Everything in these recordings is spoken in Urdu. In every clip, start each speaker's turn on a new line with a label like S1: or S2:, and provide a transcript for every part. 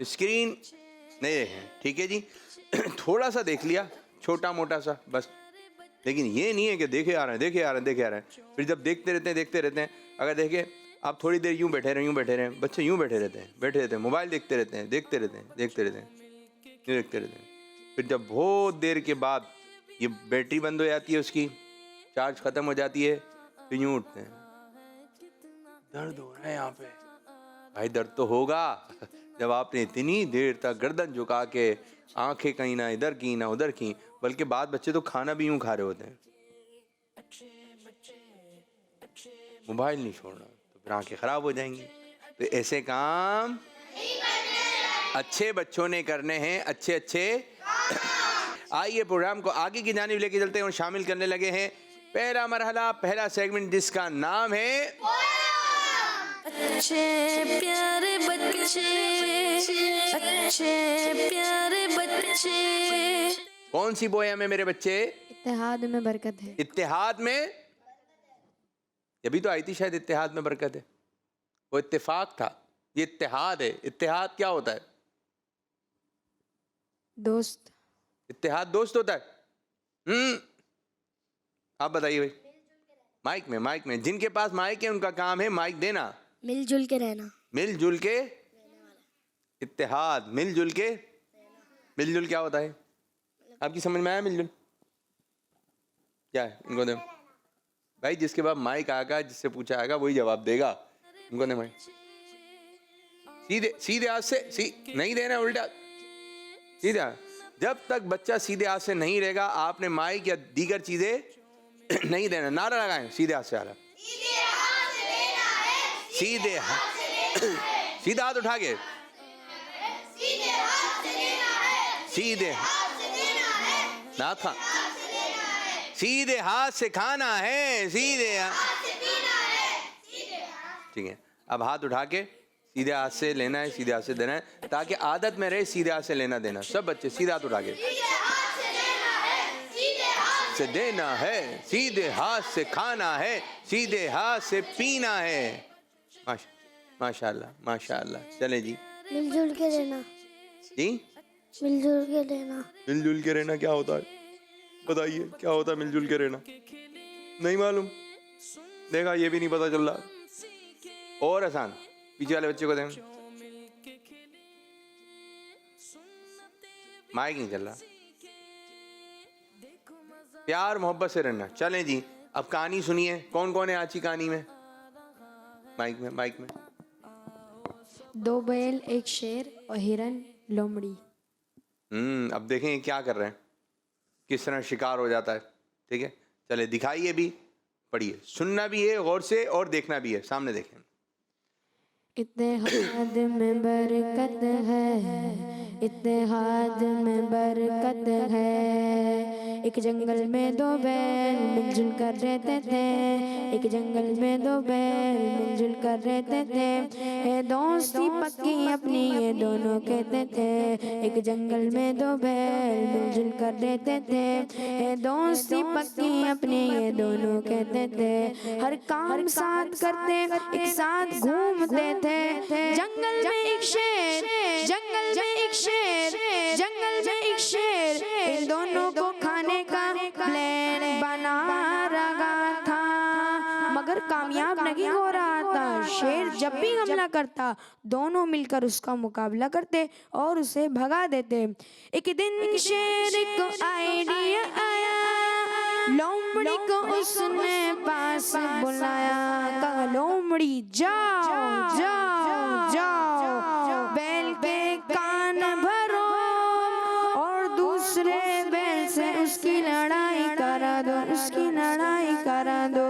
S1: اسکرین نہیں دیکھیں, ٹھیک ہے جی. تھوڑا سا دیکھ لیا, چھوٹا موٹا سا بس, لیکن یہ نہیں ہے کہ دیکھے آ رہے ہیں دیکھے آ رہے ہیں دیکھے آ رہے ہیں. پھر جب دیکھتے رہتے ہیں, اگر دیکھیں آپ تھوڑی دیر یوں بیٹھے رہے, بچے یوں بیٹھے رہتے ہیں, موبائل دیکھتے رہتے ہیں. پھر جب بہت دیر کے بعد یہ بیٹری بند ہو جاتی ہے, اس کی چارج ختم ہو جاتی ہے, پھر یوں اٹھتے ہیں, درد ہو رہا ہے یہاں پہ. بھائی درد تو ہوگا جب آپ نے اتنی دیر تک گردن جھکا کے آنکھیں کہیں نہ ادھر کی نہ ادھر کی, بلکہ بعض بچے تو کھانا بھی یوں کھا رہے ہوتے ہیں, موبائل نہیں چھوڑنا, تو پھر آنکھیں خراب ہو جائیں گی. تو ایسے کام اچھے بچوں نے کرنے ہیں, اچھے. آئیے پروگرام کو آگے کی جانب لے کے چلتے ہیں اور شامل کرنے لگے ہیں پہلا مرحلہ, پہلا سیگمنٹ, جس کا نام ہے
S2: اچھے پیارے بچے, اچھے پیارے بچے.
S1: کون سی پویم ہے میرے بچے؟
S3: اتحاد میں برکت ہے.
S1: اتحاد میں, ابھی تو آئی تھی شاید, اتحاد میں برکت ہے. وہ اتفاق تھا, یہ اتحاد ہے. اتحاد کیا ہوتا ہے؟
S3: دوست.
S1: اتحاد دوست ہوتا ہے. آپ بتائیے بھائی, مائک میں جن کے پاس مائک ہے ان کا کام ہے مائک دینا.
S3: مل جل کے رہنا.
S1: مل جل کے, اتحاد, مل جل کے. مل جل کیا ہوتا ہے آپ کی سمجھ میں آیا؟ مل جل کیا ہے؟ ان کو دیں بھائی, جس کے بعد مائک آئے گا, جس سے پوچھا آئے گا وہی جواب دے گا. ان کو دیں بھائی, سیدھے ہاتھ سے نہیں دینا, الٹا سیدھے. جب تک بچہ سیدھے ہاتھ سے نہیں رہے گا آپ نے مائک یا دیگر چیزیں نہیں دینا. نعرہ لگائیں, سیدھے ہاتھ سے. سیدھے ہاتھ اٹھا کے, سیدھے سیدھے ہاتھ سے کھانا ہے, سیدھے. ٹھیک ہے, اب ہاتھ اٹھا کے سیدھے ہاتھ سے لینا ہے, سیدھے ہاتھ سے دینا ہے, تاکہ عادت میں رہے سیدھے ہاتھ سے لینا دینا. سب بچے سیدھے ہاتھ اٹھا کے, سے دینا ہے, سیدھے ہاتھ سے کھانا ہے, سیدھے ہاتھ سے پینا ہے. ماشاء اللہ ماشاء اللہ. چلیں جی,
S3: مل جل کے رہنا.
S1: جی
S3: مل جل کے رہنا.
S1: مل جل کے رہنا کیا ہوتا ہے بتائیے, کیا ہوتا ہے مل جل کے رہنا؟ نہیں معلوم, دیکھا یہ بھی نہیں پتا چل رہا. اور آسان, پیچھے والے بچے کو دیں, مائک نہیں چل رہا. پیار محبت سے رہنا. چلیں جی, اب کہانی سنیے. کون کون ہے آج کی کہانی میں؟ مائک میں.
S3: دو بیل, ایک شیر اور ہرن, لومڑی.
S1: اب دیکھیں کیا کر رہے ہیں, کس طرح شکار ہو جاتا ہے. ٹھیک ہے, چلے دکھائیے بھی, پڑھیے, سننا بھی ہے غور سے اور دیکھنا بھی ہے. سامنے دیکھیں.
S3: اتحاد میں برکت ہے, اتحاد میں برکت ہے. ایک جنگل میں دو بیل مل جل کر رہتے تھے, ایک جنگل میں دو بیل مل جل کر رہتے تھے. دوستی پکی اپنی یہ دونوں کہتے تھے. ایک جنگل میں دو بیل مل جل کر رہتے تھے. دوستی پکی اپنی یہ دونوں کہتے تھے. ہر کام ساتھ کرتے, ایک ساتھ گھومتے تھے. جنگل میں ایک شیر, جنگل میں ایک شیر, جنگل میں ایک شیر, ان دونوں کو کھانے کا پلان بنا رہا تھا, مگر کامیاب نہیں ہو رہا تھا. شیر جب بھی حملہ کرتا دونوں مل کر اس کا مقابلہ کرتے اور اسے بھگا دیتے. ایک دن شیر کو آئیڈیا آیا, لومڑی کو اس نے پاس بلایا. کہا لومڑی جاؤ جاؤ جاؤ, بیل کے کان بھرو اور دوسرے بیل سے اس کی لڑائی کرا دو, اس کی لڑائی کرا دو.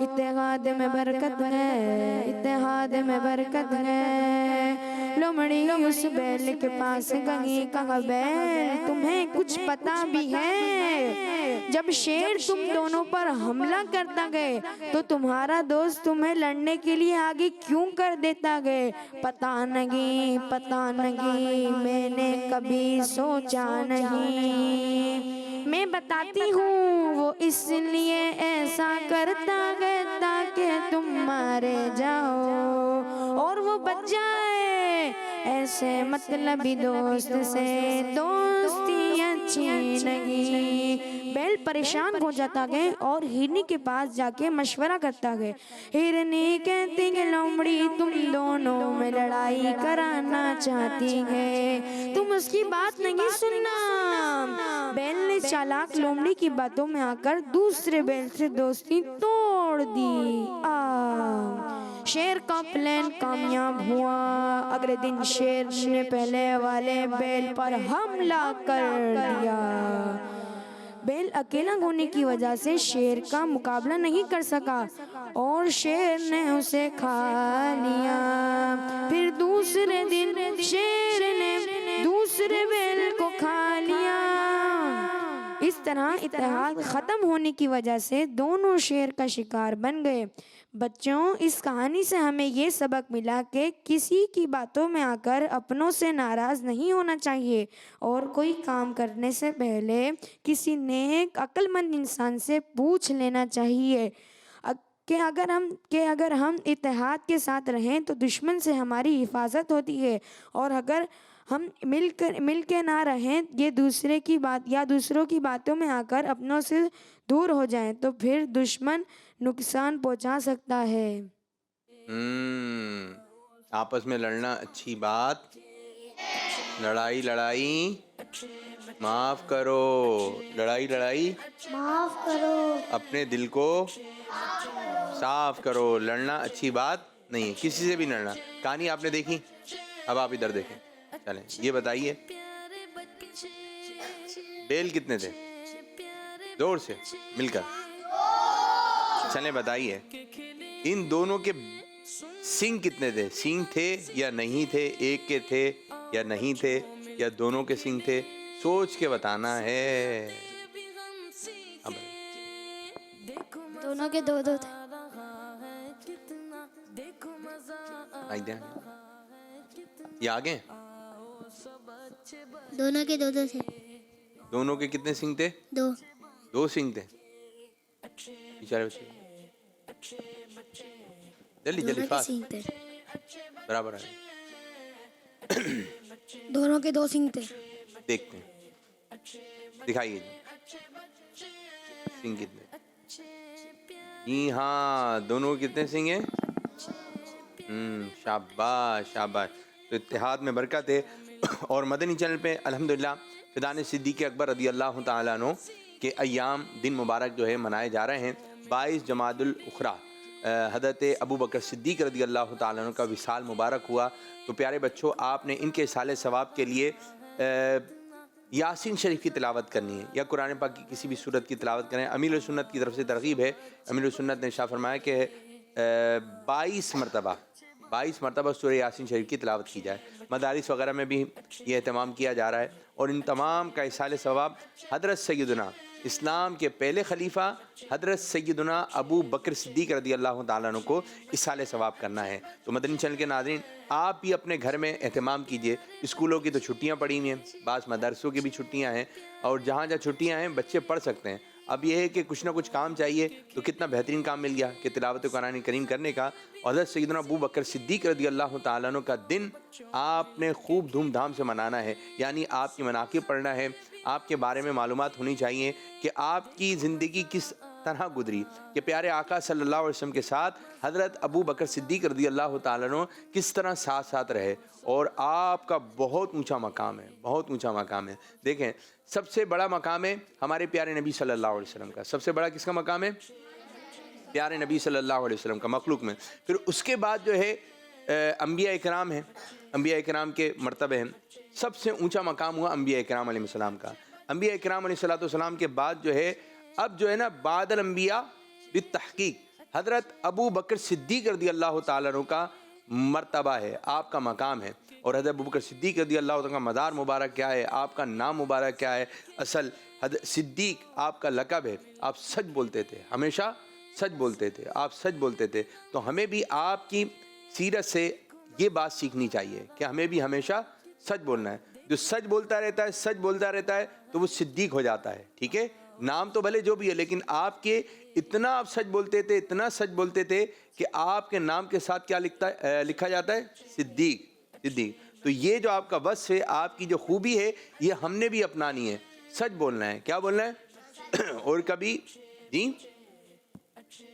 S3: اتحاد میں برکت ہے, اتحاد میں برکت ہے. لومڑی اس بیل کے پاس گئی, کہا بیل تمہیں کچھ پتا بھی ہے؟ جب شیر تم دونوں پر حملہ کرتا گئے تو تمہارا دوست تمہیں لڑنے کے لیے آگے کیوں کر دیتا گئے؟ پتا نہیں, پتا نہیں, میں نے کبھی سوچا نہیں. میں بتاتی ہوں وہ اس لیے ایسا کرتا ہے تاکہ تم مارے جاؤ اور وہ بچ جائے. ایسے مطلبی دوست سے دوستی اچھی نہیں۔ بیل پریشان ہو جاتا گئے اور ہرنی کے پاس جا کے مشورہ کرتا گئے۔ ہرنی کہتی کہ لومڑی تم دونوں میں لڑائی کرانا چاہتی ہے، تم اس کی بات نہیں سننا۔ بیل نے چالاک لومڑی کی باتوں میں آ کر دوسرے بیل سے دوستی توڑ دی۔ شیر کا پلان کامیاب ہوا۔ اگلے دن شیر نے پہلے والے بیل پر حملہ کر دیا۔ بیل اکیلا ہونے کی وجہ سے شیر کا مقابلہ نہیں کر سکا اور شیر نے اسے کھا لیا۔ پھر دوسرے دن شیر نے دوسرے بیل کو کھا لیا۔ اس طرح اتحاد ختم ہونے کی وجہ سے دونوں شیر کا شکار بن گئے۔ بچوں، اس کہانی سے ہمیں یہ سبق ملا کہ کسی کی باتوں میں آ کر اپنوں سے ناراض نہیں ہونا چاہیے اور کوئی کام کرنے سے پہلے کسی نیک عقل مند انسان سے پوچھ لینا چاہیے کہ اگر ہم اتحاد کے ساتھ رہیں تو دشمن سے ہماری حفاظت ہوتی ہے، اور اگر ہم مل کے نہ رہیں یہ دوسروں کی باتوں میں آ کر اپنوں سے دور ہو جائیں تو پھر دشمن نقصان پہنچا سکتا ہے۔
S1: آپس میں لڑنا اچھی بات، لڑائی معاف کرو، لڑائی
S4: معاف کرو،
S1: اپنے دل کو صاف کرو۔ لڑنا اچھی بات نہیں ہے، کسی سے بھی لڑنا۔ کہانی آپ نے دیکھی، اب آپ ادھر دیکھیں۔ چلیں یہ بتائیے بیل کتنے تھے؟ زور سے مل کر چلیں بتائیے ان دونوں کے سینگ کتنے تھے؟ سینگ تھے یا نہیں تھے؟ ایک کے تھے یا نہیں تھے یا دونوں کے سینگ تھے؟ سوچ کے بتانا ہے۔
S4: دونوں کے دو دو تھے۔
S1: یہ آگے
S4: دونوں کے دو دو تھے۔
S1: دونوں کے کتنے سینگ تھے؟ دو سینگ تھے۔ بیچارے بچے جلدی فاسٹ برابر ہے۔
S4: دونوں کے دو سینگ تھے۔
S1: دیکھتے ہیں، دکھائیے جی سینگ کتنے؟ جی ہاں، دونوں کتنے سینگ ہیں؟ شاباش شاباش۔ تو اتحاد میں برکت ہے۔ اور مدنی چینل پہ الحمدللہ فدان صدیق اکبر رضی اللہ تعالیٰ عنہ کے ایام دن مبارک جو ہے منائے جا رہے ہیں۔ 22 جمادی الاخری حضرت ابو بکر صدیق رضی اللہ تعالیٰ عنہ کا وصال مبارک ہوا۔ تو پیارے بچوں، آپ نے ان کے اصال ثواب کے لیے یاسین شریف کی تلاوت کرنی ہے یا قرآن پاک کی کسی بھی سورت کی تلاوت کریں۔ امیر السنت کی طرف سے ترغیب ہے۔ امیر السنت نے ارشاد فرمایا کہ 22 مرتبہ سورہ یاسین شریف کی تلاوت کی جائے۔ مدارس وغیرہ میں بھی یہ اہتمام کیا جا رہا ہے، اور ان تمام کا اصال ثواب حضرت سیدنا اسلام کے پہلے خلیفہ حضرت سیدنا ابو بکر صدیق رضی اللہ تعالیٰ عنہ کو اصال ثواب کرنا ہے۔ تو مدنی چینل کے ناظرین، آپ بھی اپنے گھر میں اہتمام کیجئے۔ اسکولوں کی تو چھٹیاں پڑی ہوئی ہیں، بعض مدرسوں کی بھی چھٹیاں ہیں، اور جہاں چھٹیاں ہیں بچے پڑھ سکتے ہیں۔ اب یہ ہے کہ کچھ نہ کچھ کام چاہیے، تو کتنا بہترین کام مل گیا کہ تلاوت قرآن کریم کرنے کا۔ اور حضرت سیدنا ابو بکر صدیق رضی اللہ تعالیٰ عنہ کا دن آپ نے خوب دھوم دھام سے منانا ہے، یعنی آپ کی مناقب پڑھنا ہے، آپ کے بارے میں معلومات ہونی چاہیے کہ آپ کی زندگی کس طرح گزری، کہ پیارے آقا صلی اللہ علیہ وسلم کے ساتھ حضرت ابو بکر صدیق رضی اللہ تعالیٰ عنہ کس طرح ساتھ رہے، اور آپ کا بہت اونچا مقام ہے، بہت اونچا مقام ہے۔ دیکھیں، سب سے بڑا مقام ہے ہمارے پیارے نبی صلی اللہ علیہ وسلم کا۔ سب سے بڑا کس کا مقام ہے؟ پیارے نبی صلی اللہ علیہ وسلم کا مخلوق میں۔ پھر اس کے بعد جو ہے انبیاء اکرام ہیں، انبیاء اکرام کے مرتبے ہیں۔ سب سے اونچا مقام ہوا انبیاء اکرام علیہ السلام کا۔ انبیاء اکرام علیہ السلام کے بعد جو ہے اب جو ہے نا بعد الانبیاء بالتحقیق حضرت ابو بکر صدیق رضی اللہ تعالیٰ عنہ کا مرتبہ ہے، آپ کا مقام ہے۔ اور حضرت ابو بکر صدیق رضی اللہ تعالیٰ کا مدار مبارک کیا ہے، آپ کا نام مبارک کیا ہے؟ اصل حضرت صدیق آپ کا لقب ہے۔ آپ سچ بولتے تھے، ہمیشہ سچ بولتے تھے، آپ سچ بولتے تھے۔ تو ہمیں بھی آپ کی سیرت سے یہ بات سیکھنی چاہیے کہ ہمیں بھی ہمیشہ سچ بولنا ہے۔ جو سچ بولتا رہتا ہے تو وہ صدیق ہو جاتا ہے، ٹھیک ہے؟ نام تو بھلے جو بھی ہے، لیکن آپ کے اتنا آپ سچ بولتے تھے کہ آپ کے نام کے ساتھ کیا لکھا جاتا ہے؟ صدیق۔ تو یہ جو آپ کا وصف ہے، آپ کی جو خوبی ہے، یہ ہم نے بھی اپنانی ہے. سچ بولنا ہے. کیا بولنا ہے؟ اور کبھی جی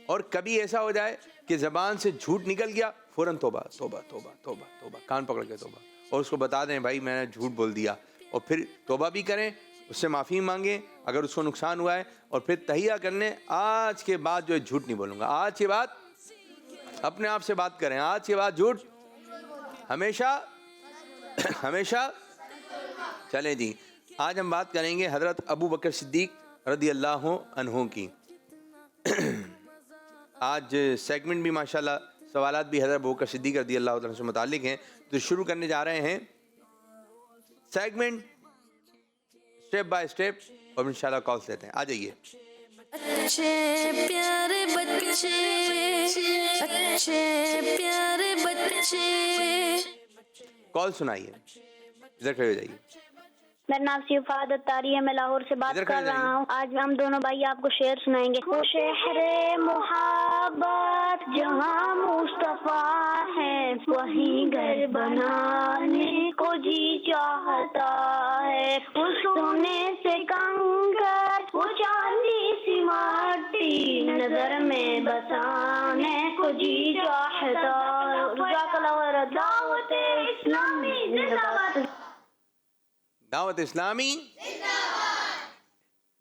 S1: اور کبھی ایسا ہو جائے کہ زبان سے جھوٹ نکل گیا، فوراً توبہ توبہ توبہ توبہ توبہ، کان پکڑ کے توبہ، اور اس کو بتا دیں بھائی میں نے جھوٹ بول دیا، اور پھر توبہ بھی کریں، اس سے معافی مانگیں اگر اس کو نقصان ہوا ہے، اور پھر تہیہ کر لیں آج کے بعد جو ہے جھوٹ نہیں بولوں گا. آج کے بعد اپنے آپ سے بات کریں، آج کے بعد جھوٹ ہمیشہ ہمیشہ. چلیں جی، آج ہم بات کریں گے حضرت ابو بکر صدیق رضی اللہ عنہ کی. آج سیگمنٹ بھی ماشاءاللہ سوالات بھی حضرت ابو بکر صدیق رضی اللہ عنہ سے متعلق ہیں. تو شروع کرنے جا رہے ہیں سیگمنٹ اسٹیپ بائی اسٹیپ، اور انشاءاللہ کالس لیتے ہیں. آ جائیے.
S2: اچھے پیارے بچے، اچھے پیارے بچے.
S1: کال سنائیے، ادھر کھڑے ہو جائیے.
S5: میرا نام صفات اتاری ہے، میں لاہور سے بات
S1: ادھر
S5: کر
S1: کھڑے
S5: رہا
S1: جائیے.
S5: ہوں. آج ہم دونوں بھائی آپ کو شعر سنائیں گے. وہ شہر محبت جہاں مصطفیٰ ہے، وہیں گھر بنانے کو جی چاہتا ہے. وہ سونے سے کنکر، وہ چاندی سی مٹی، نظر میں بسانے کو جی چاہتا ہے. جزاک اللہ خیر. دعوت اسلامی زندہ باد.
S1: دعوت اسلامی.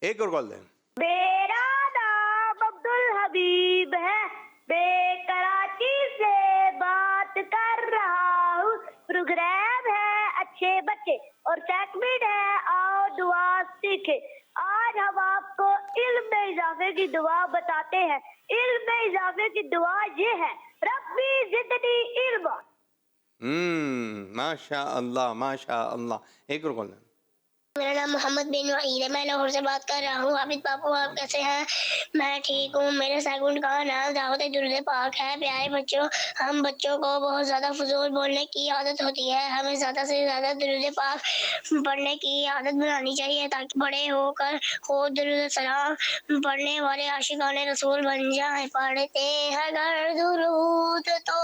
S1: ایک اور کال دیں.
S5: میرا نام عبد الحبیب ہے، میں کراچی سے بات کر رہا ہوں. پروگرام ہے اچھے بچے اور سیگمنٹ ہے آؤ دعا سیکھے. آج ہم آپ کو علم میں اضافے کی دعا بتاتے ہیں. علم میں اضافے کی دعا یہ ہے، ربی زدنی علم.
S1: ماشاء اللہ ماشاء اللہ. ایک اور کال دیں.
S6: میرا نام محمد بن وحید ہے، میں لاہور سے بات کر رہا ہوں. حافظ پاپو آپ کیسے ہیں؟ میں ٹھیک ہوں. میرے سیگمنٹ کا نام دعوت درود پاک ہے. پیارے بچوں، ہم بچوں کو بہت زیادہ فضول بولنے کی عادت ہوتی ہے. ہمیں زیادہ سے زیادہ درود پاک پڑھنے کی عادت بنانی چاہیے تاکہ بڑے ہو کر خود درود سلام پڑھنے والے عاشقان رسول بن جائیں. پڑھتے ہیں اگر درود تو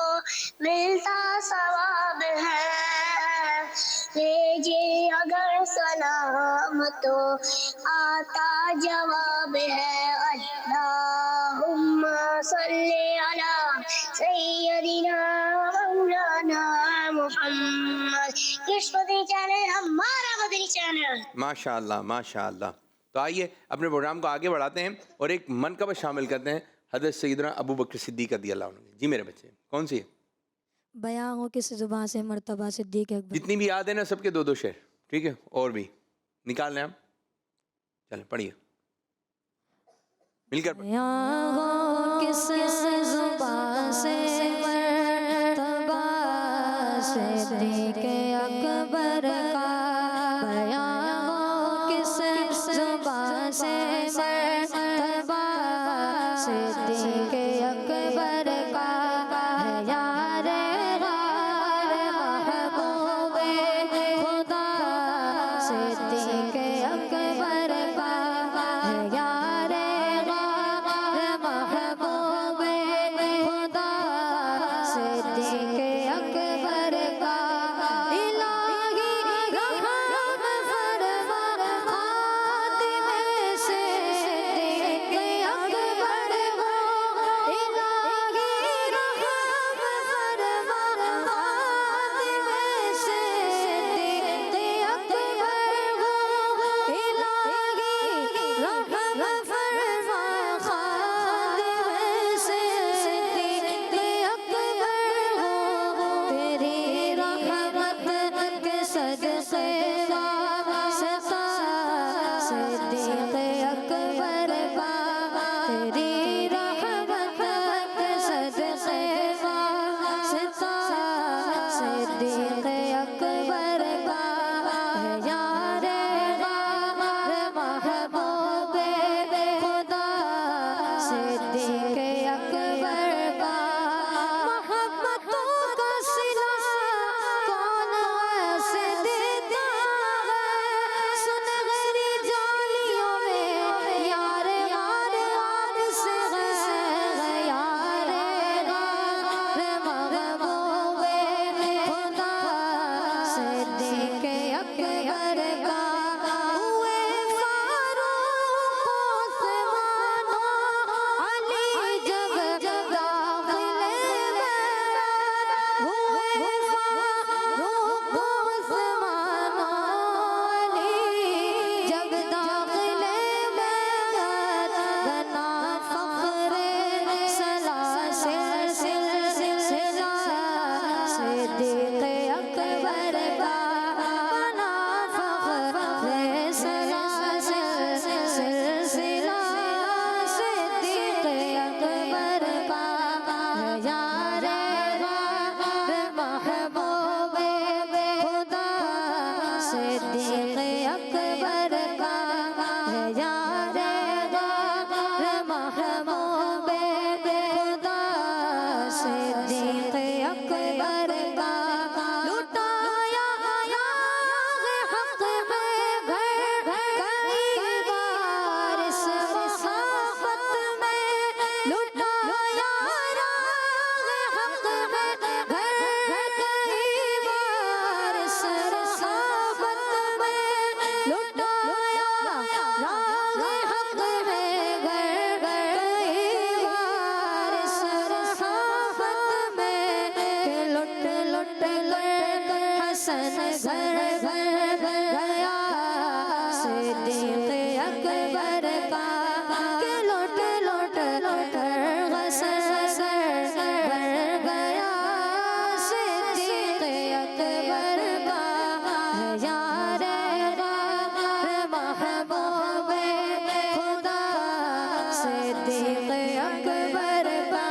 S6: ملتا ثواب ہے، لیجیے اگر سلام تو آتا جواب ہے. اللہم صلی علی سیدنا مولانا محمد. کس مدنی چینل؟ ہمارا مدنی چینل.
S1: ماشاء اللہ ماشاء اللہ. تو آئیے اپنے پروگرام کو آگے بڑھاتے ہیں اور ایک منقبت شامل کرتے ہیں حضرت سیدنا ابو بکر صدیق رضی اللہ عنہ. جی میرے بچے، کون سی ہے؟
S3: بیاں ہو کس زبان سے مرتبہ صدیق اکبر.
S1: جتنی بھی یاد ہے نا سب کے دو دو شعر، ٹھیک ہے؟ اور بھی نکال لیں آپ. چلیں پڑھیے مل کر پڑھیں.
S3: بیاں ہو کس زبان سے مرتبہ صدیق اکبر کا. بیاں ہو کس زبان سے مرتبہ صدیق اکبر کا. ہے یار غار محبوب خدا صدیق اکبر کا. ہے یار غار محبوب خدا صدیق اکبر کا. الہی رحمت حسن گھر گھر گیا صدیق اکبر کا کہ لوٹ لوٹ لوٹ حسن گھر گیا صدیق اکبر کا ہے یار محبوب خدا صدیق اکبر کا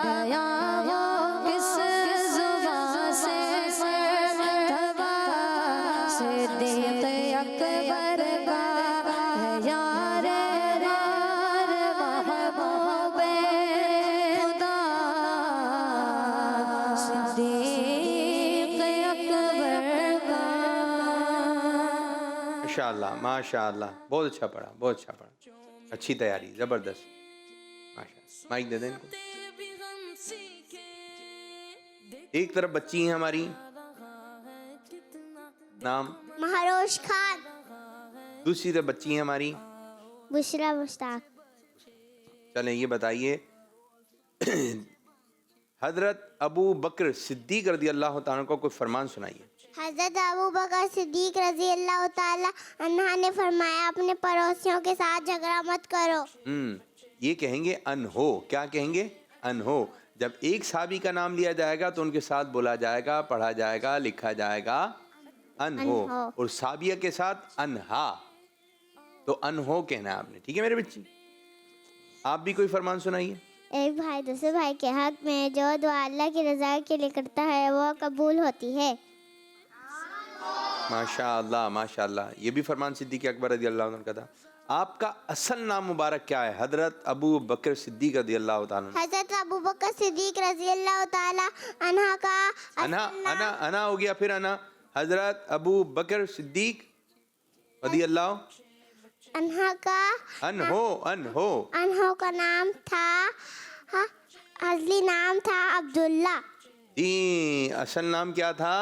S3: گیا وہ کس زبان سے مرتبہ صدیق اکبر کا ہے یار محبوب خدا صدیق اکبر کا.
S1: ماشاء اللہ ماشاء اللہ، بہت اچھا پڑھا، بہت اچھا پڑھا، اچھی تیاری، زبردست. ماشاء اللہ، مائک دے دیں ان کو. ایک طرف بچی ہیں ہماری، نام
S4: مہروش خان.
S1: دوسری طرف بچی ہیں ہماری،
S4: بشرا مشتاق.
S1: چلیں یہ بتائیے حضرت ابو بکر صدیق رضی اللہ تعالیٰ کو کوئی فرمان سنائیے.
S4: حضرت ابو بکر صدیق رضی اللہ تعالی عنہ نے فرمایا اپنے پڑوسیوں کے ساتھ جھگڑا مت کرو.
S1: یہ کہیں گے انہو. کیا کہیں گے؟ انہو. جب ایک صحابی کا نام لیا جائے گا تو ان کے ساتھ بولا جائے گا، پڑھا جائے گا، لکھا جائے گا انہو. اور صحابیہ کے ساتھ انہا. تو انہو کہنا ہے آپ نے. ٹھیک ہے میرے بچی، آپ بھی کوئی فرمان سنائیے.
S4: ایک بھائی دوسرے بھائی کے حق میں جو دعا اللہ کی رضا کے لیے کرتا ہے وہ قبول ہوتی ہے.
S1: ماشاء اللہ ماشاء اللہ. یہ بھی فرمان صدیق اکبر رضی اللہ عنہ کا تھا. آپ کا اصل نام مبارک کیا ہے؟ حضرت ابو بکر صدیق رضی اللہ تعالیٰ عنہ.
S4: حضرت ابو بکر صدیق رضی اللہ تعالی عنہ کا
S1: انا ہو گیا، پھر انا. حضرت ابو بکر صدیق رضی اللہ
S4: عنہ کا انہو کا نام تھا، اصلی نام تھا عبداللہ.
S1: جی، اصل نام کیا تھا؟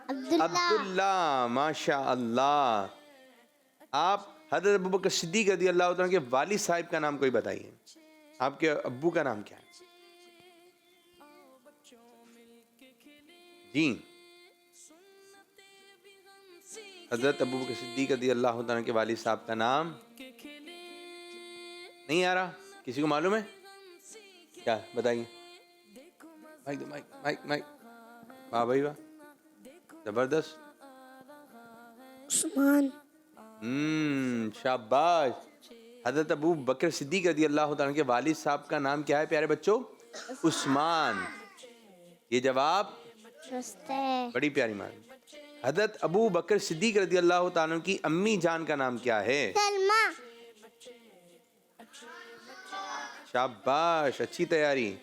S4: عبداللہ.
S1: عبداللہ. ماشاء اللہ. آپ حضرت ابو بکر صدیق رضی اللہ عنہ کے والد صاحب کا نام کوئی بتائیے. آپ کے ابو کا نام کیا ہے؟ جی، حضرت ابو بکر صدیق رضی اللہ عنہ کے والد صاحب کا نام نہیں آ رہا؟ کسی کو معلوم ہے کیا؟ بتائیے. مائک دو، مائک مائک مائک. واہ بھائی واہ، زبردست.
S4: عثمان.
S1: شاباش. حضرت ابو بکر صدیق رضی اللہ عنہ کے والد صاحب کا نام کیا ہے پیارے بچوں؟ عثمان. یہ جواب
S4: درست ہے.
S1: بڑی پیاری مان. حضرت ابو بکر صدیق رضی اللہ تعالیٰ کی امی جان کا نام کیا ہے؟
S4: سلمہ.
S1: شاباش، اچھی تیاری.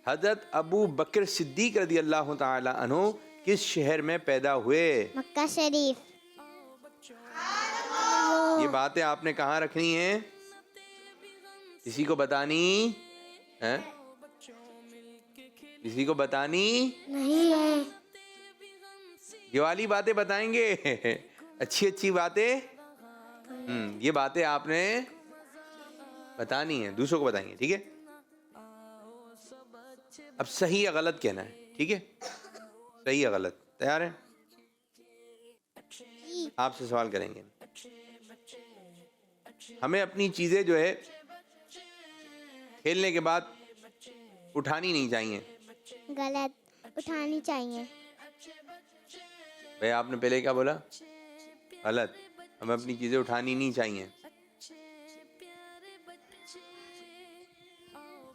S1: حضرت ابو بکر صدیق رضی اللہ تعالیٰ عنہ کس شہر میں پیدا ہوئے؟
S4: مکہ شریف.
S1: یہ باتیں آپ نے کہاں رکھنی ہیں؟ کسی کو بتانی ہے؟ کسی کو بتانی
S4: نہیں ہے.
S1: یہ والی باتیں بتائیں گے، اچھی اچھی باتیں. یہ باتیں آپ نے بتانی ہیں، دوسروں کو بتائیں گے. ٹھیک ہے، اب صحیح یا غلط کہنا ہے. ٹھیک ہے، صحیح یا غلط. تیار ہیں؟ آپ سے سوال کریں گے. ہمیں اپنی چیزیں جو ہے کھیلنے کے بعد اٹھانی نہیں چاہیے.
S4: غلط. اٹھانی چاہیے.
S1: بھائی آپ نے پہلے کیا بولا؟ غلط. ہمیں اپنی چیزیں اٹھانی نہیں چاہیے.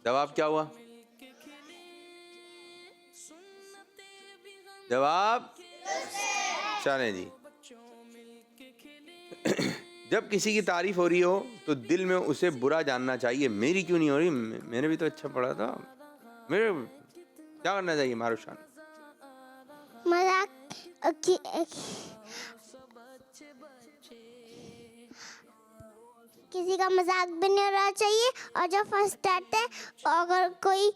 S1: جواب کیا ہوا؟ جواب چلیں جی. جب کسی کی تعریف ہو رہی ہو تو دل میں اسے برا جاننا چاہیے. میری کیوں نہیں ہو رہی؟ میں نے بھی تو اچھا پڑھا تھا. میرے کیا کرنا چاہیے معروف شان؟
S4: مذاق کسی کا مذاق بھی نہیں ہونا چاہیے. اور جو فرسٹ آتے اگر کوئی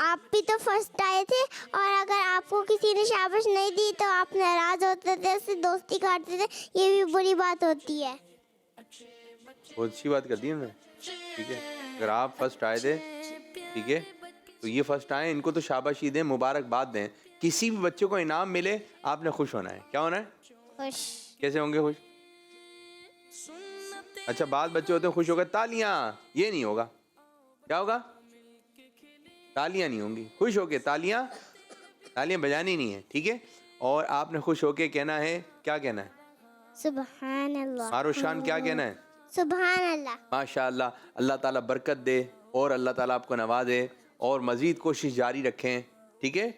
S4: آپ بھی تو فرسٹ آئے تھے اور اگر آپ کو کسی نے شاباش نہیں دی تو آپ ناراض ہوتے تھے، اس سے دوستی کاٹتے تھے. یہ بھی بری بات ہوتی ہے.
S1: بہت اچھی بات کر دی ہم نے. ٹھیک ہے، اگر آپ فرسٹ آئے تھے ٹھیک ہے تو یہ فرسٹ آئے، ان کو تو شاباشی دیں، مبارکباد دیں. کسی بھی بچے کو انعام ملے آپ نے خوش ہونا ہے. کیا ہونا ہے؟
S4: خوش.
S1: کیسے ہوں گے خوش؟ اچھا بعض بچے ہوتے ہیں خوش ہو گئے تالیاں، یہ نہیں ہوگا. کیا ہوگا؟ تالیاں نہیں ہوں گی. خوش ہو کے تالیاں بجانی نہیں ہے. ٹھیک ہے. اور آپ نے خوش ہو کے کہنا ہے، کیا کہنا ہے؟
S4: سبحان اللہ.
S1: مارو شان کیا کہنا ہے؟
S4: سبحان اللہ.
S1: ماشاء اللہ. اللہ تعالیٰ برکت دے اور اللہ تعالیٰ آپ کو نوازے اور مزید کوشش جاری رکھیں. ٹھیک ہے.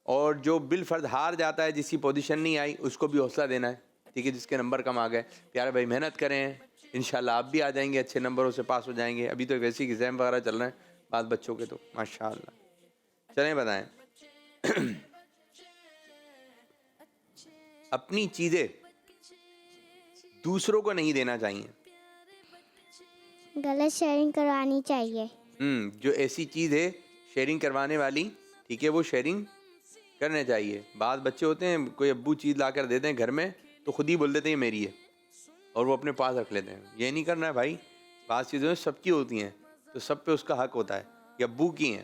S1: اور جو بالفرض ہار جاتا ہے، جس کی پوزیشن نہیں آئی، اس کو بھی حوصلہ دینا ہے. ٹھیک ہے. جس کے نمبر کم آ گئے، پیارے بھائی محنت کریں، انشاءاللہ آپ بھی آ جائیں گے، اچھے نمبروں سے پاس ہو جائیں گے. ابھی تو ویسے ہی ایگزام وغیرہ چل رہے ہیں بعض بچوں کے تو ماشاءاللہ. چلیں بتائیں. اپنی چیزیں دوسروں کو نہیں دینا چاہیے.
S4: غلط شیئرنگ کروانی چاہیے.
S1: جو ایسی چیز ہے شیئرنگ کروانے والی، ٹھیک ہے، وہ شیئرنگ کرنے چاہیے. بعض بچے ہوتے ہیں کوئی ابو چیز لا کر دیتے ہیں گھر میں تو خود ہی بول دیتے ہیں یہ میری ہے اور وہ اپنے پاس رکھ لیتے ہیں. یہ نہیں کرنا ہے بھائی. بعض چیزیں سب کی ہوتی ہیں تو سب پہ اس کا حق ہوتا ہے. یہ ابو کی ہیں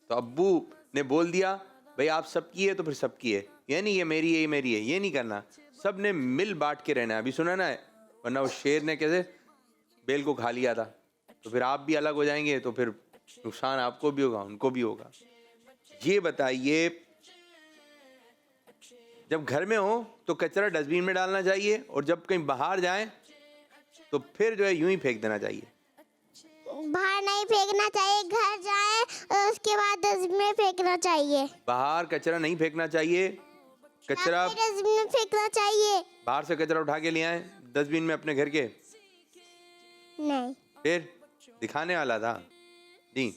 S1: تو ابو نے بول دیا بھائی آپ سب کی ہے تو پھر سب کی ہے. یہ نہیں یہ میری ہے یہ میری ہے، یہ نہیں کرنا. سب نے مل بانٹ کے رہنا ہے. ابھی سنا نا ہے، ورنہ وہ شیر نے کیسے بیل کو کھا لیا تھا. تو پھر آپ بھی الگ ہو جائیں گے تو پھر نقصان آپ کو بھی ہوگا ان کو بھی ہوگا. یہ بتائیے جب گھر میں ہو تو کچرا ڈسٹ بین میں ڈالنا چاہیے اور جب کہیں باہر جائیں تو پھر جو ہے یوں ہی پھینک دینا چاہیے.
S4: باہر نہیں پھینکنا چاہیے، گھر جائیں اور اس کے بعد ڈسٹ بن میں پھینکنا چاہیے.
S1: باہر کچرا نہیں پھینکنا چاہیے. کچرا
S4: ڈسٹ بن میں پھینکنا چاہیے.
S1: باہر سے کچرا اٹھا کے لے آئیں ڈسٹ بین میں اپنے گھر کے.
S4: نہیں.
S1: پھر دکھانے والا تھا جی.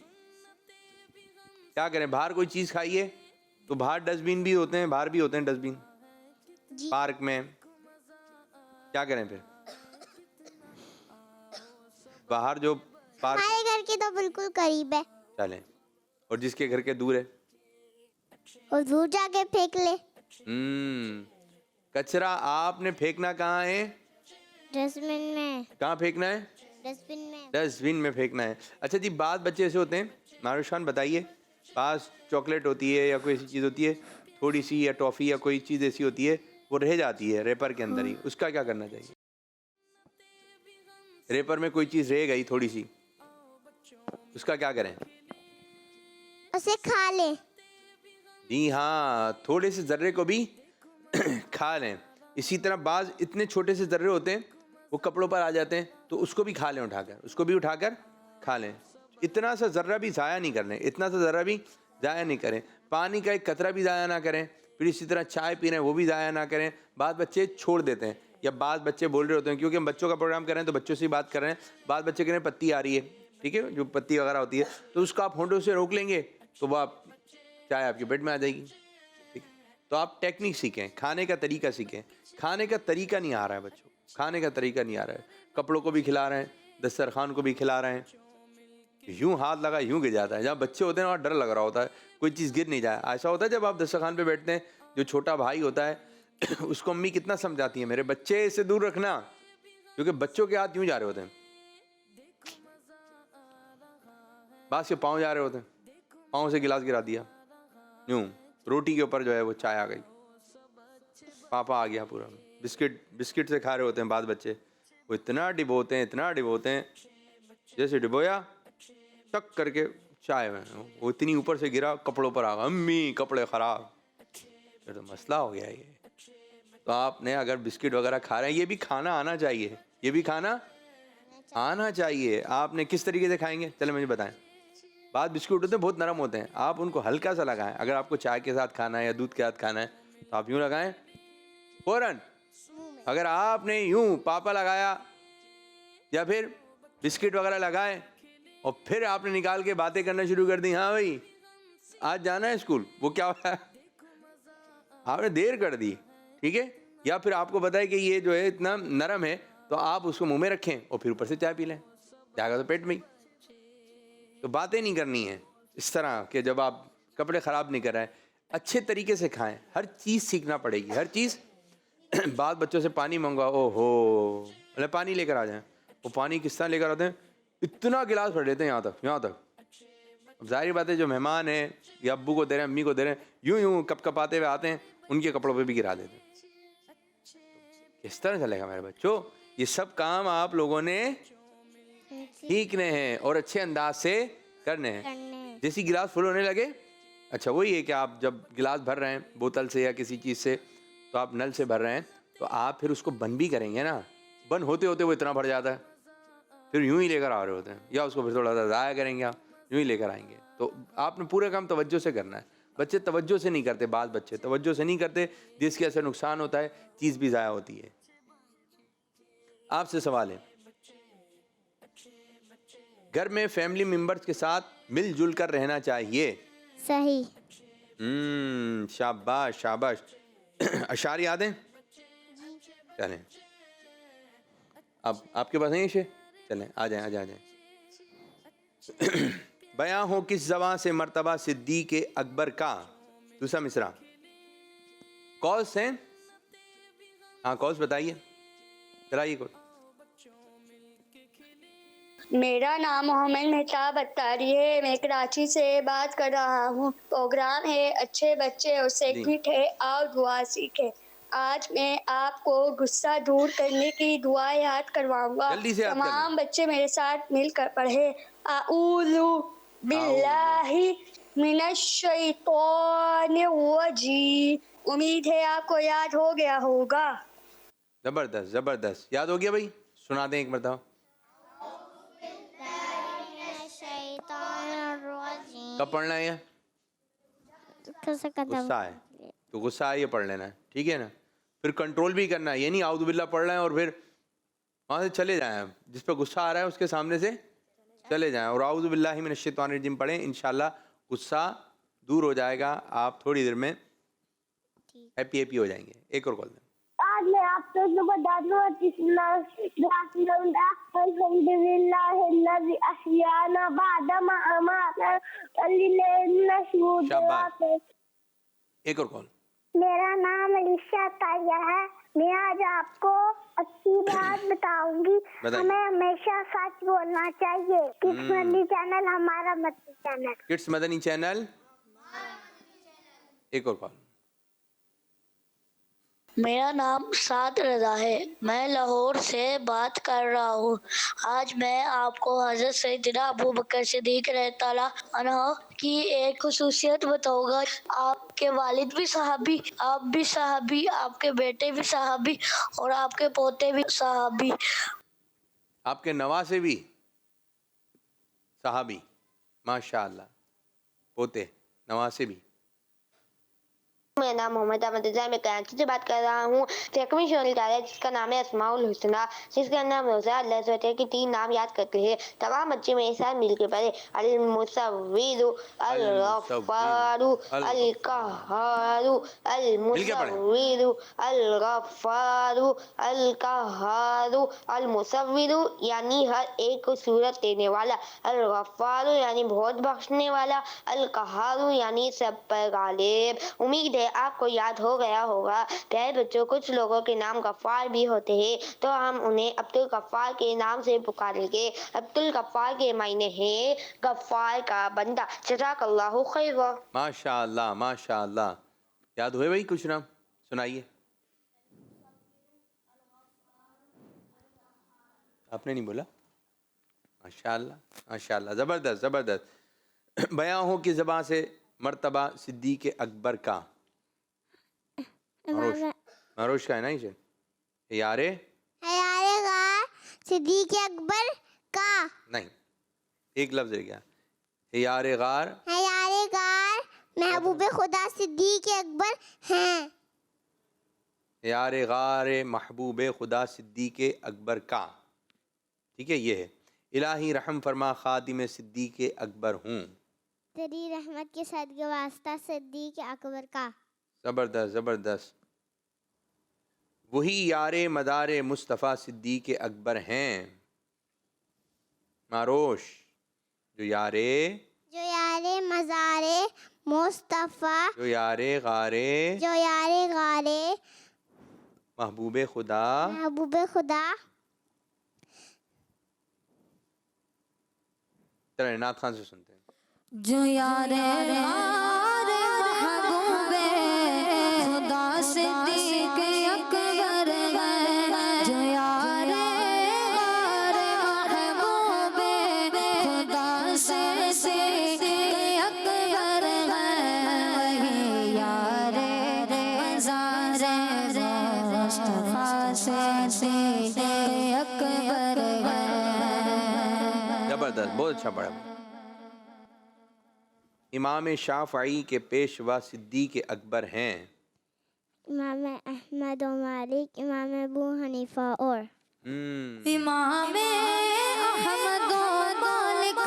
S1: کیا کریں، باہر کوئی چیز کھائیے تو باہر ڈسٹ بین بھی ہوتے ہیں، باہر بھی ہوتے ہیں ڈسٹ بین پارک میں. کیا کریں پھر؟ باہر جو پارک
S4: ہمارے گھر کے تو بالکل قریب ہے.
S1: چلیں، اور جس کے گھر کے دور ہے
S4: اور دور جا کے پھینک لے.
S1: کچرا آپ نے پھینکنا کہاں ہے؟
S4: ڈسٹ بن میں.
S1: کہاں پھینکنا ہے؟
S4: ڈسٹ بن میں.
S1: ڈسٹ بن میں پھینکنا ہے. اچھا جی، بعض بچے ایسے ہوتے ہیں، معروشان بتائیے، بعض چاکلیٹ ہوتی ہے یا کوئی ایسی چیز ہوتی ہے تھوڑی سی، یا ٹافی یا کوئی چیز ایسی ہوتی ہے وہ رہ جاتی ہے ریپر کے اندر ہی، اس کا کیا کرنا چاہیے؟ ریپر میں کوئی چیز رہ گئی تھوڑی سی، اس کا کیا کریں؟
S4: اسے کھا لیں.
S1: جی ہاں، تھوڑے سے ذرے کو بھی کھا لیں. اسی طرح بعض اتنے چھوٹے سے ذرے ہوتے ہیں وہ کپڑوں پر آ جاتے ہیں تو اس کو بھی کھا لیں، اٹھا کر اس کو بھی اٹھا کر کھا لیں. اتنا سا ذرہ بھی ضائع نہیں کرنے، اتنا سا ذرہ بھی ضائع نہیں کریں. پانی کا ایک قطرہ بھی ضائع نہ کریں. پھر اسی طرح چائے پی رہے ہیں وہ بھی ضائع نہ کریں. بعض بچے چھوڑ دیتے ہیں، یا بعض بچے بول رہے ہوتے ہیں، کیونکہ ہم بچوں کا پروگرام کر رہے ہیں تو بچوں سے ہی بات کر رہے ہیں. بعض بچے کہہ رہے ہیں پتی آ رہی ہے، ٹھیک ہے، جو پتی وغیرہ ہوتی ہے تو اس کو آپ ہونٹوں سے روک لیں گے تو وہ آپ چائے آپ کے پیٹ میں آ جائے گی. ٹھیک، تو آپ ٹیکنیک سیکھیں، کھانے کا طریقہ سیکھیں. کھانے کا طریقہ نہیں آ رہا ہے بچوں، کھانے کا طریقہ نہیں آ رہا ہے. کپڑوں کو بھی کھلا رہے ہیں، دسترخوان کو بھی کھلا رہے ہیں، یوں ہاتھ لگا یوں گر جاتا ہے. جہاں بچے ہوتے ہیں وہاں ڈر لگ رہا ہوتا ہے کوئی چیز گر نہیں جائے. ایسا ہوتا ہے جب آپ دسترخوان پہ بیٹھتے ہیں، جو چھوٹا بھائی ہوتا ہے اس کو امی کتنا سمجھاتی ہیں میرے بچے سے دور رکھنا، کیونکہ بچوں کے ہاتھ یوں جا رہے ہوتے ہیں، بعض کے پاؤں جا رہے ہوتے ہیں، پاؤں سے گلاس گرا دیا، یوں روٹی کے اوپر جو ہے وہ چائے آ گئی، پاپا آ گیا پورا. بسکٹ سے کھا رہے ہوتے ہیں بعض بچے، وہ اتنا ڈبوتے ہیں، اتنا ڈبوتے ہیں، جیسے ڈبویا ٹک کر کے چائے میں وہ اتنی اوپر سے گرا کپڑوں پر آ گیا، امی کپڑے خراب. پھر تو مسئلہ ہو گیا یہ. تو آپ نے اگر بسکٹ وغیرہ کھا رہے ہیں، یہ بھی کھانا آنا چاہیے، یہ بھی کھانا آنا چاہیے. آپ نے کس طریقے سے کھائیں گے چلیں مجھے بتائیں. بعض بسکٹ ہوتے ہیں بہت نرم ہوتے ہیں، آپ ان کو ہلکا سا لگائیں. اگر آپ کو چائے کے ساتھ کھانا ہے یا دودھ کے ساتھ کھانا ہے تو آپ یوں لگائیں فوراً. اگر آپ نے یوں پاپا لگایا یا پھر بسکٹ وغیرہ لگائے اور پھر آپ نے نکال کے باتیں کرنا شروع کر دی، ہاں بھائی آج جانا ہے اسکول، وہ کیا ہوا ہے، آپ نے دیر کر دی. ٹھیک ہے. یا پھر آپ کو بتائے کہ یہ جو ہے اتنا نرم ہے تو آپ اس کو منہ میں رکھیں اور پھر اوپر سے چائے پی لیں، جائے گا تو پیٹ میں ہی. تو باتیں نہیں کرنی ہیں اس طرح کہ جب آپ کپڑے خراب نہیں کر رہے ہیں. اچھے طریقے سے کھائیں، ہر چیز سیکھنا پڑے گی، ہر چیز. بعض بچوں سے پانی منگوا، او ہو بولے پانی لے کر آ جائیں. وہ پانی کس طرح لے کر آتے ہیں، اتنا گلاس بھر لیتے ہیں یہاں تک اب ظاہر بات ہے جو مہمان ہیں یا ابو کو دے رہے ہیں امی کو دے رہے ہیں یوں کپ کپاتے ہوئے آتے ہیں ان کے کپڑوں پہ بھی گرا دیتے ہیں. کس طرح چلے گا میرے بچوں؟ یہ سب کام آپ لوگوں نے سیکھنے ہیں اور اچھے انداز سے کرنے ہیں. جیسی گلاس فل ہونے لگے اچھا وہی ہے کہ آپ جب گلاس بھر رہے ہیں بوتل سے یا کسی چیز سے تو آپ نل سے بھر رہے ہیں تو آپ پھر اس کو بند بھی کریں گے نا. بند ہوتے ہوتے وہ اتنا بھر جاتا ہے پھر یوں ہی لے کر آ رہے ہوتے ہیں یا اس کو پھر تھوڑا سا ضائع کریں گے آپ یوں ہی لے کر آئیں گے. تو آپ نے پورا کام توجہ سے کرنا ہے. بچے توجہ سے نہیں کرتے, بعض بچے توجہ سے نہیں کرتے جس کی وجہ سے نقصان ہوتا ہے, چیز بھی ضائع ہوتی ہے. آپ سے سوال ہے, گھر میں فیملی ممبرز کے ساتھ مل جل کر رہنا چاہیے؟
S4: صحیح.
S1: شاباش شاباش. اشعار یاد ہیں؟ چلیں اب آپ کے پاس نہیں ہے, چلیں آ جائیں. بیاں ہو کس زبان سے مرتبہ صدیق اکبر کا؟ دوسرا مصرع. کالس ہیں؟ ہاں کالس بتائیے, چلائیے کال.
S7: میرا نام محمد مہتاب اتاری ہے. میں کراچی سے بات کر رہا ہوں. پروگرام ہے اچھے بچے اور سیکرٹ ہے آؤ دعا سیکھے. آج میں آپ کو غصہ دور کرنے کی دعا یاد کرواؤں گا.
S1: جلدی سے یاد کر لیں.
S7: تمام بچے میرے ساتھ مل کر پڑھے اعوذ باللہ من الشیطان الرجیم. امید ہے آپ کو یاد ہو گیا ہوگا.
S1: زبردست زبردست, یاد ہو گیا بھائی؟ سنا دیں ایک مرتبہ. کب پڑھنا ہے؟ غصہ ہے تو غصہ ہے یہ پڑھ لینا ہے, ٹھیک ہے نا. پھر کنٹرول بھی کرنا ہے, یہ نہیں اعوذ باللہ پڑھ رہے ہیں اور پھر وہاں سے چلے جائیں. جس پہ غصہ آ رہا ہے اس کے سامنے سے چلے جائیں اور اعوذ باللہ من الشیطان الرجیم پڑھیں. انشاءاللہ غصہ دور ہو جائے گا, آپ تھوڑی دیر میں ہیپی ہو جائیں گے. ایک اور کال دیں.
S5: آج میں آپ کو بتا دوں الحمدللہ الذی احیانا بعد ما اماتنا
S1: شاباش. ایک اور کال.
S4: میرا نام علیشا طاہرہ ہے. میں آج آپ کو اچھی بات بتاؤں گی. ہمیں ہمیشہ سچ بولنا چاہیے. کڈس مدنی چینل ہمارا مدنی چینل.
S1: کڈس مدنی چینل. ایک اور کال.
S6: میرا نام سعد رضا ہے. میں لاہور سے بات کر رہا ہوں. آج میں آپ کو حضرت سیدنا ابو بکر صدیق رضی اللہ عنہ کی ایک خصوصیت بتاؤں گا. آپ کے والد بھی صحابی, آپ بھی صحابی, آپ کے بیٹے بھی صحابی اور آپ کے پوتے بھی صحابی.
S1: آپ کے نواسے بھی صحابی, ماشاء اللہ, پوتے نواسے بھی.
S8: میرا نام محمد احمد رضا ہے. میں کراچی سے بات کر رہا ہوں. تیرہویں شعر نکالا جس کا نام ہے اسماء الحسنی, جس کا نام روزہ اللہ سوچے کہ 3 نام یاد کرتے ہیں. تمام بچے میرے ساتھ مل کے پڑھے المصور الغفار القہار المصور الغفار القہار. المصور یعنی ہر ایک کو صورت دینے والا, الغفار یعنی بہت بخشنے والا, القہار یعنی سب پر غالب. امید ہے آپ کو یاد ہو گیا ہوگا. پیارے بچوں, کچھ لوگوں کے نام غفار بھی ہوتے ہیں تو ہم انہیں عبد الغفار کے نام سے پکاریں گے. عبد الغفار کے معنی ہیں غفار کا بندہ. جزاک اللہ خیر.
S1: ماشاء اللہ ماشاء اللہ. یاد ہوئے بھائی کچھ نام؟ سنائیے. آپ نے نہیں بولا؟ ماشاء اللہ ماشاء اللہ, زبردست زبردست. بیاں ہو کی زبان سے مرتبہ صدیق اکبر کا. مروش کا ہے نا اسے یارے
S4: غار صدیق اکبر کا.
S1: نہیں, ایک لفظ رہ گیا. یار غار
S4: محبوب خدا صدیق اکبر ہیں.
S1: یار غار محبوب خدا صدیق اکبر کا, ٹھیک ہے. یہ ہے الہی رحم فرما خادم صدیق اکبر ہوں.
S4: تیری رحمت کے صدقے واسطہ صدیق اکبر کا.
S1: زبردست زبردست. وہی یار مدار مصطفیٰ صدیق اکبر ہیں. ماروش جو یار
S4: مزار مصطفیٰ,
S1: جو یار غارے محبوب خدا چلیں نعت خان سے سنتے ہیں.
S3: جو یار محبوب خدا صدیق اکبر ہے، جو یار محبوب خدا صدیق اکبر ہے، وہی یار مزار مصطفیٰ صدیق اکبر ہے۔
S1: زبردست، بہت اچھا پڑھا۔ امام شافعی کے پیشوا صدیق اکبر ہیں
S4: امام احمد و مالک، امام ابو حنیفہ اور
S3: امام احمد و مالک،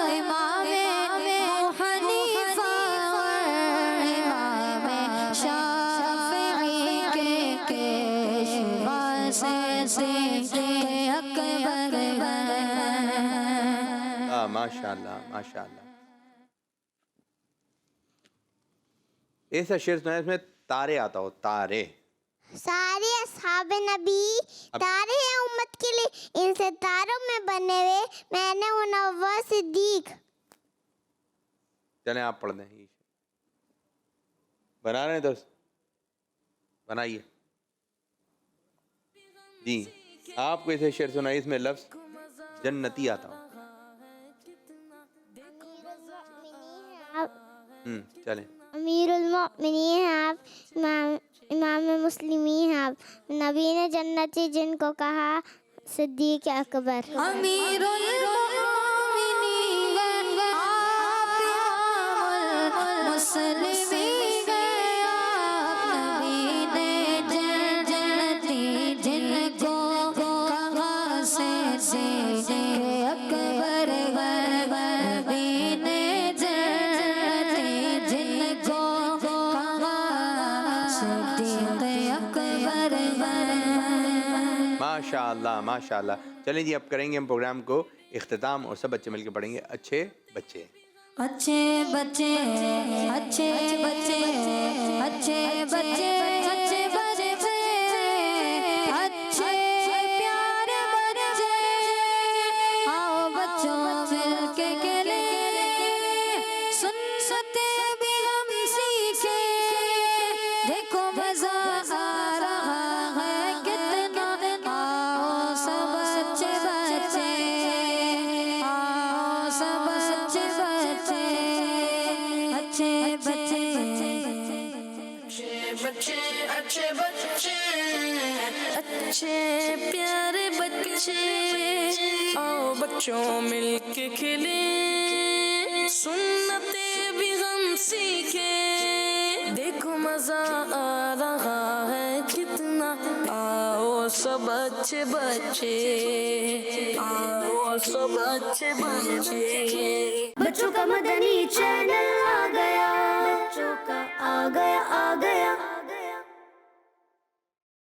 S3: امام ابو حنیفہ اور امام شافعی کے پیشوا صدیق اکبر ہیں۔
S1: ماشاء اللہ ماشاء اللہ۔ ایسا شعر سنا ہے اس میں تارے آتا ہو، تارے۔
S4: سارے اصحاب نبی تارے ہیں امت کے لیے، ان سے تاروں میں بنے ہوئے میں نے منور صدیق۔
S1: چلیں آپ پڑھ دیں، بنا رہے ہیں درس، بنائیے جی۔ آپ کو ایسے شعر سنائیے اس میں لفظ جنتی آتا ہو۔ چلیں۔
S4: امیر المؤمنین ہیں آپ، امام مسلمین ہیں آپ، نبی نے جنتی جن کو کہا صدیق اکبر۔
S3: امیر المؤمنین آپ، امام المسلمین آپ، نبی نے جنتی جن کو کہا صدیق اکبر ہے، نبی نے جنتی جن کو کہا صدیق اکبر ہے۔
S1: ماشاء اللہ ماشاء اللہ۔ چلیں جی، اب کریں گے ہم پروگرام کو اختتام، اور سب بچے مل کے پڑھیں گے اچھے بچے۔
S3: اچھے بچے اچھے بچے اچھے بچے اچھے بچے اچھے پیارے بچے، آؤ بچوں مل کے گلے سنتے بھی ہم سیکھیں، دیکھو مزہ آ رہا ہے کتنا، آؤ سب اچھے بچے، آؤ سب اچھے بچے، اچھے بچے
S2: بچے اچھے بچے اچھے پیارے بچے، آؤ بچوں مل کے کھلیں، سنتیں بھی ہم سیکھیں، دیکھو مزہ آ رہا ہے کتنا، آؤ سب اچھے بچے، آؤ سب اچھے بچے۔
S4: بچوں کا مدنی چینل آ گیا، بچوں کا آ گیا